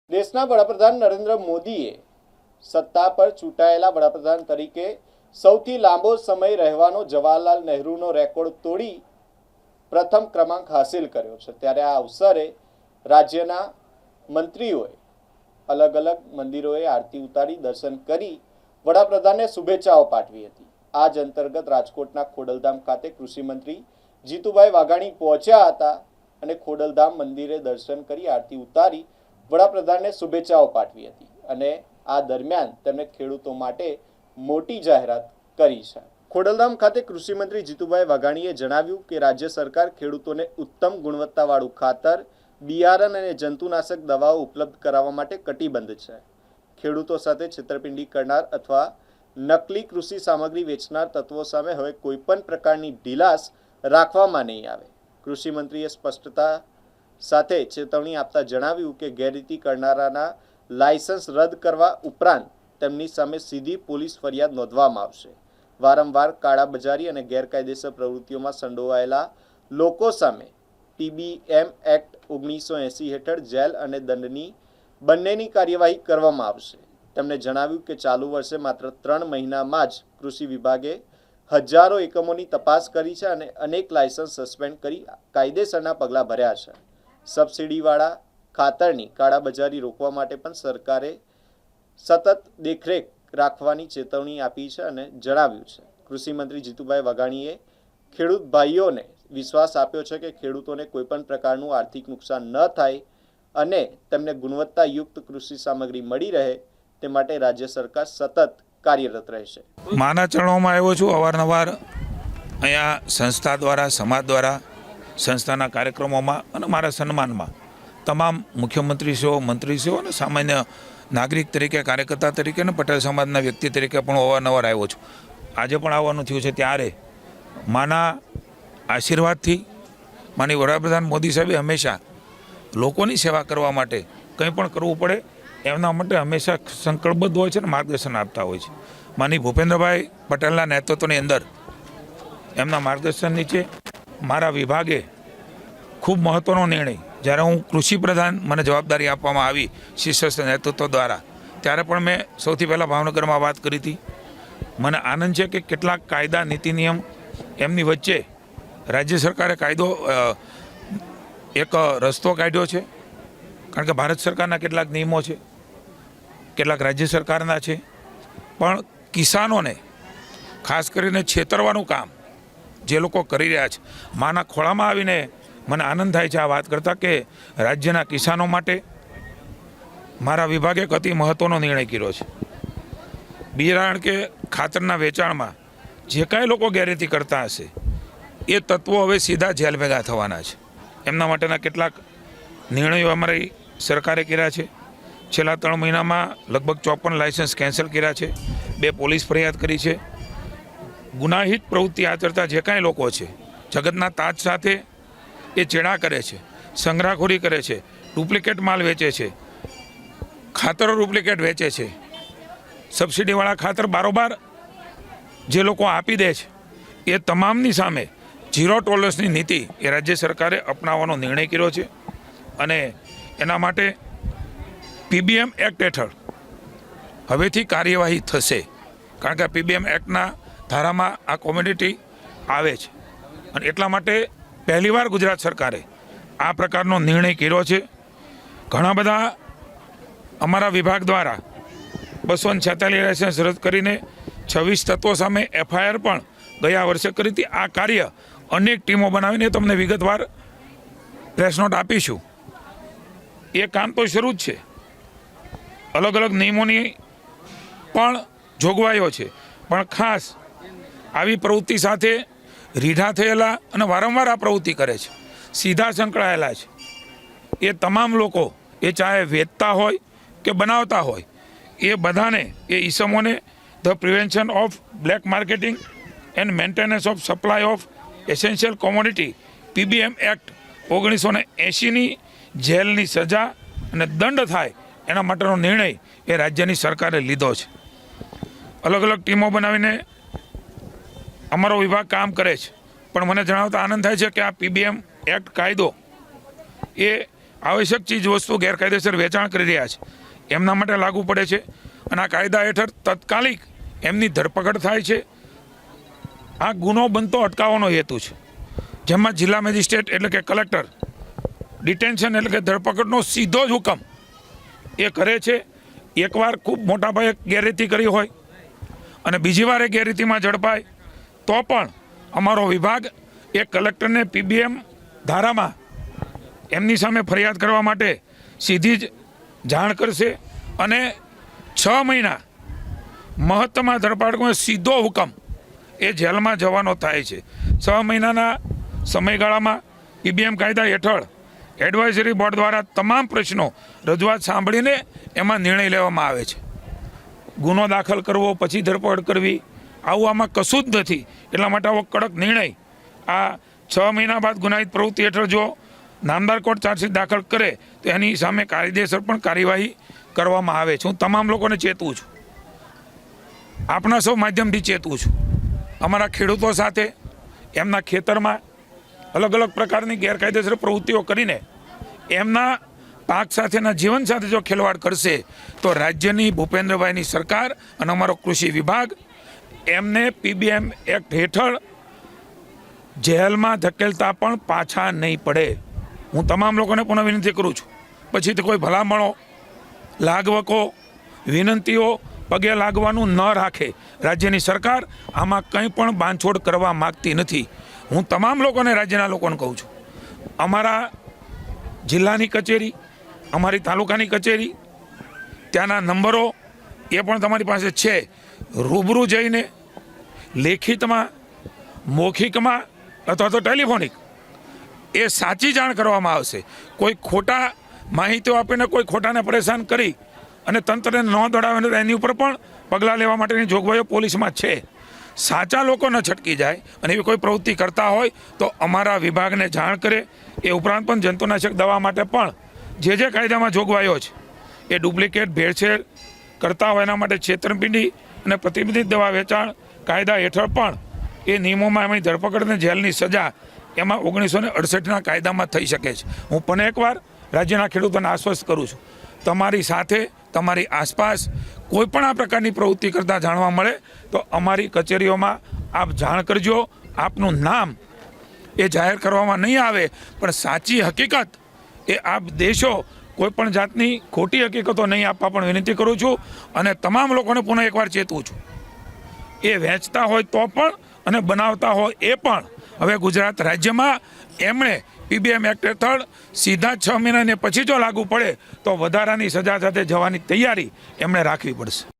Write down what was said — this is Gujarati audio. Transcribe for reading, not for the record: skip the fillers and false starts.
દેશના વડાપ્રધાન નરેન્દ્ર મોદીએ સત્તા પર ચૂંટાયેલા વડાપ્રધાન તરીકે સૌથી લાંબો સમય રહેવાનો જવાહરલાલ નહેરુનો રેકોર્ડ તોડી પ્રથમ ક્રમાંક હાસિલ કર્યો છે। ત્યારે આ અવસરે રાજ્યના મંત્રીઓએ અલગ અલગ મંદિરોએ આરતી ઉતારી દર્શન કરી વડાપ્રધાનને શુભેચ્છાઓ પાઠવી હતી। આ જ અંતર્ગત રાજકોટના ખોડલધામ ખાતે કૃષિ મંત્રી જીતુભાઈ વાઘાણી પહોંચ્યા હતા અને ખોડલધામ મંદિરે દર્શન કરી આરતી ઉતારી વડાપ્રધાનને શુભેચ્છાઓ પાઠવી હતી અને આ દરમિયાન તેમણે ખેડૂતો માટે મોટી જાહેરાત કરી છે। ખોડલધામ ખાતે કૃષિ મંત્રી જીતુભાઈ વાઘાણીએ જણાવ્યું કે રાજ્ય સરકાર ખેડૂતોને ઉત્તમ ગુણવત્તાવાળું ખાતર, બિયારણ અને જંતુનાશક દવાઓ ઉપલબ્ધ કરાવવા માટે કટિબદ્ધ છે। ખેડૂતો સાથે છેતરપિંડી કરનાર અથવા નકલી કૃષિ સામગ્રી વેચનાર તત્વો સામે હવે કોઈપણ પ્રકારની ઢીલાસ રાખવામાં નહીં આવે। કૃષિ મંત્રીએ સ્પષ્ટતા સાથે ચેતવણી આપતા જણાવ્યું કે ગેરરીતિ કરનારાના લાયસન્સ રદ કરવા ઉપરાંત તેમની સામે સીધી પોલીસ ફરિયાદ નોંધવામાં આવશે। વારંવાર કાળાબજારી અને ગેરકાયદેસર પ્રવૃત્તિઓમાં સંડોવાયેલા લોકો સામે પીબીએમ એક્ટ 1980 હેઠળ જેલ અને દંડની બંનેની કાર્યવાહી કરવામાં આવશે। તેમણે જણાવ્યું કે ચાલુ વર્ષે માત્ર 3 મહિનામાં જ કૃષિ વિભાગે હજારો એકમોની તપાસ કરી છે અને અનેક લાયસન્સ સસ્પેન્ડ કરી કાયદેસરના પગલાં ભર્યા છે। સબસિડીવાળા ખાતરની કાળાબજારી રોકવા માટે પણ સરકારે સતત દેખરેખ રાખવાની ચેતવણી આપી છે અને જણાવ્યું છે। કૃષિ મંત્રી જીતુભાઈ વાઘાણીએ ખેડૂત ભાઈઓને વિશ્વાસ આપ્યો છે કે ખેડૂતોને કોઈપણ પ્રકારનું આર્થિક નુકસાન ન થાય અને તેમને ગુણવત્તાયુક્ત કૃષિ સામગ્રી મળી રહે તે માટે રાજ્ય સરકાર સતત કાર્યરત રહેશે। માના ચરણોમાં આવ્યો છું। અવારનવાર અહીંયા સંસ્થા દ્વારા, સમાજ દ્વારા, સંસ્થાના કાર્યક્રમોમાં અને મારા સન્માનમાં તમામ મુખ્યમંત્રીશ્રીઓ, મંત્રીશ્રીઓ અને સામાન્ય નાગરિક તરીકે, કાર્યકર્તા તરીકે અને પટેલ સમાજના વ્યક્તિ તરીકે પણ અવારનવાર આવ્યો છું। આજે પણ આવવાનું થયું છે। ત્યારે માના આશીર્વાદથી માની વડાપ્રધાન મોદી સાહેબે હંમેશા લોકોની સેવા કરવા માટે કંઈ પણ કરવું પડે એમના માટે હંમેશા સંકલ્પબદ્ધ હોય છે અને માર્ગદર્શન આપતા હોય છે। માની ભૂપેન્દ્રભાઈ પટેલના નેતૃત્વની અંદર એમના માર્ગદર્શન નીચે મારા વિભાગે ખૂબ મહત્ત્વનો નિર્ણય, જ્યારે હું કૃષિ પ્રધાન મને જવાબદારી આપવામાં આવી શીર્ષસ્થ નેતૃત્વ દ્વારા, ત્યારે પણ મેં સૌથી પહેલાં ભાવનગરમાં વાત કરી હતી। મને આનંદ છે કે કેટલાક કાયદા, નીતિ નિયમ એમની વચ્ચે રાજ્ય સરકારે કાયદો એક રસ્તો કાઢ્યો છે। કારણ કે ભારત સરકારના કેટલાક નિયમો છે, કેટલાક રાજ્ય સરકારના છે, પણ કિસાનોને ખાસ કરીને છેતરવાનું કામ જે લોકો કરી રહ્યા છે, માના ખોળામાં આવીને મને આનંદ થાય છે આ વાત કરતાં કે રાજ્યના કિસાનો માટે મારા વિભાગે એક અતિ મહત્ત્વનો નિર્ણય કર્યો છે। બિયારણ કે ખાતરના વેચાણમાં જે કાંઈ લોકો ગેરરીતિ કરતા હશે એ તત્વો હવે સીધા જેલ ભેગા થવાના છે। એમના માટેના કેટલાક નિર્ણયો અમારી સરકારે કર્યા છે। છેલ્લા 3 મહિનામાં લગભગ 54 લાયસન્સ કેન્સલ કર્યા છે, 2 પોલીસ ફરિયાદ કરી છે। ગુનાહિત પ્રવૃત્તિ આચરતા જે કાંઈ લોકો છે, જગતના તાજ સાથે એ ચેડા કરે છે, સંગ્રહખોરી કરે છે, ડુપ્લિકેટ માલ વેચે છે, ખાતરો ડુપ્લિકેટ વેચે છે, સબસિડીવાળા ખાતર બારોબાર જે લોકો આપી દે છે, એ તમામની સામે ઝીરો ટોલરન્સની નીતિ એ રાજ્ય સરકારે અપનાવવાનો નિર્ણય કર્યો છે અને એના માટે પીબીએમ એક્ટ હેઠળ હવેથી કાર્યવાહી થશે। કારણ કે પીબીએમ એક્ટના ધારામાં આ કોમોડિટી આવે છે અને એટલા માટે પહેલીવાર ગુજરાત સરકારે આ પ્રકારનો નિર્ણય કર્યો છે। ઘણા બધા અમારા વિભાગ દ્વારા 246 લાયસન્સ રદ કરીને 26 તત્વો સામે એફઆઈઆર પણ ગયા વર્ષે કરી હતી। આ કાર્ય અનેક ટીમો બનાવીને તમને વિગતવાર પ્રેસ નોટ આપીશું। એ કામ તો શરૂ જ છે। અલગ અલગ નિયમોની પણ જોગવાઈઓ છે, પણ ખાસ આવી પ્રવૃત્તિ સાથે રીઢા થયેલા અને વારંવાર આ પ્રવૃત્તિ કરે છે, સીધા સંકળાયેલા છે, એ તમામ લોકો, એ ચાહે વેચતા હોય કે બનાવતા હોય, એ બધાને, એ ઈસમોને the prevention of black marketing and maintenance of supply of essential commodity PBM act 1980ની જેલની સજા અને દંડ થાય એના માટેનો નિર્ણય એ રાજ્યની સરકારે લીધો છે। અલગ અલગ ટીમો બનાવીને અમારો વિભાગ કામ કરે છે, પણ મને જણાવતા આનંદ થાય છે કે આ પીબીએમ એક્ટ કાયદો એ આવશ્યક ચીજ વસ્તુ ગેરકાયદેસર વેચાણ કરી રહ્યા છે એમના માટે લાગુ પડે છે અને આ કાયદા હેઠળ તાત્કાલિક એમની ધરપકડ થાય છે. આ ગુનો બનતો અટકાવવાનો હેતુ છે, જેમાં જિલ્લા મેજિસ્ટ્રેટ એટલે કે કલેક્ટર ડિટેન્શન એટલે કે ધરપકડનો સીધો જ હુકમ એ કરે છે. એકવાર ખૂબ મોટા પાયે ગેરરીતિ કરી હોય અને બીજી વાર એ ગેરરીતિમાં ઝડપાય તો પણ અમારો વિભાગ એ કલેક્ટરને પીબીએમ ધારામાં એમની સામે ફરિયાદ કરવા માટે સીધી જ જાણ કરશે અને 6 મહિના મહત્તમ ધરપકડનો સીધો હુકમ એ જેલમાં જવાનો થાય છે. 6 મહિનાના સમયગાળામાં પીબીએમ કાયદા હેઠળ એડવાઇઝરી બોર્ડ દ્વારા તમામ પ્રશ્નો રજૂઆત સાંભળીને એમાં નિર્ણય લેવામાં આવે છે. ગુનો દાખલ કરવો પછી ધરપકડ કરવી આવું આમાં કશું જ નથી. એટલા માટે આવો કડક નિર્ણય આ 6 મહિના બાદ ગુનાહિત પ્રવૃત્તિ હેઠળ જો નામદાર કોર્ટ ચાર્જશીટ દાખલ કરે તો એની સામે કાયદેસર પણ કાર્યવાહી કરવામાં આવે છે. હું તમામ લોકોને ચેતવું છું, આપણા સૌ માધ્યમથી ચેતવું છું. અમારા ખેડૂતો સાથે એમના ખેતરમાં અલગ અલગ પ્રકારની ગેરકાયદેસર પ્રવૃત્તિઓ કરીને એમના પાક સાથેના જીવન સાથે જો ખેલવાડ કરશે તો રાજ્યની ભૂપેન્દ્રભાઈની સરકાર અને અમારો કૃષિ વિભાગ એમને પીબીએમ એક્ટ હેઠળ જેલમાં ધકેલતા પણ પાછા નહીં પડે. હું તમામ લોકોને પુનઃ વિનંતી કરું છું, પછીથી કોઈ ભલામણો લાગવકો વિનંતીઓ પગે લાગવાનું ન રાખે. રાજ્યની સરકાર આમાં કંઈ પણ બાંધછોડ કરવા માગતી નથી. હું તમામ લોકોને રાજ્યના લોકોને કહું છું, અમારા જિલ્લાની કચેરી અમારી તાલુકાની કચેરી ત્યાંના નંબરો એ પણ તમારી પાસે છે. રૂબરૂ જઈને લેખિતમાં મૌખિકમાં અથવા તો ટેલિફોનિક એ સાચી જાણ કરવામાં આવશે. કોઈ ખોટા માહિતીઓ આપીને કોઈ ખોટાને પરેશાન કરી અને તંત્રને ન દોડાવે એની ઉપર પણ પગલાં લેવા માટેની જોગવાઈઓ પોલીસમાં છે. સાચા લોકો ન છટકી જાય અને એવી કોઈ પ્રવૃત્તિ કરતા હોય તો અમારા વિભાગને જાણ કરે. એ ઉપરાંત પણ જંતુનાશક દવા માટે પણ જે કાયદામાં જોગવાઈઓ છે એ ડુપ્લિકેટ ભેળસેળ કરતા હોય એના માટે છેતરપિંડી અને પ્રતિબંધિત દવા વેચાણ કાયદા હેઠળ પણ એ નિયમોમાં એમની ધરપકડ અને જેલની સજા એમાં 1968ના કાયદામાં થઈ શકે છે. હું પણ એકવાર રાજ્યના ખેડૂતોને આશ્વસ્ત કરું છું, તમારી સાથે તમારી આસપાસ કોઈ પણ આ પ્રકારની પ્રવૃત્તિ કરતા જાણવા મળે તો અમારી કચેરીઓમાં આપ જાણ કરજો. આપનું નામ એ જાહેર કરવામાં નહીં આવે પણ સાચી હકીકત એ આપ દેશો. કોઈ પણ જાતની ખોટી હકીકતો નહીં આપવા પણ વિનંતી કરું છું અને તમામ લોકોને પુનઃ એકવાર ચેતવું છું, એ વેચતા હોય તો પણ અને બનાવતા હોય એ પણ. હવે ગુજરાત રાજ્યમાં એમણે પીબીએમ એક્ટ હેઠળ સીધા 6 મહિનાને પછી જો લાગુ પડે તો વધારાની સજા સાથે જવાની તૈયારી એમણે રાખવી પડશે.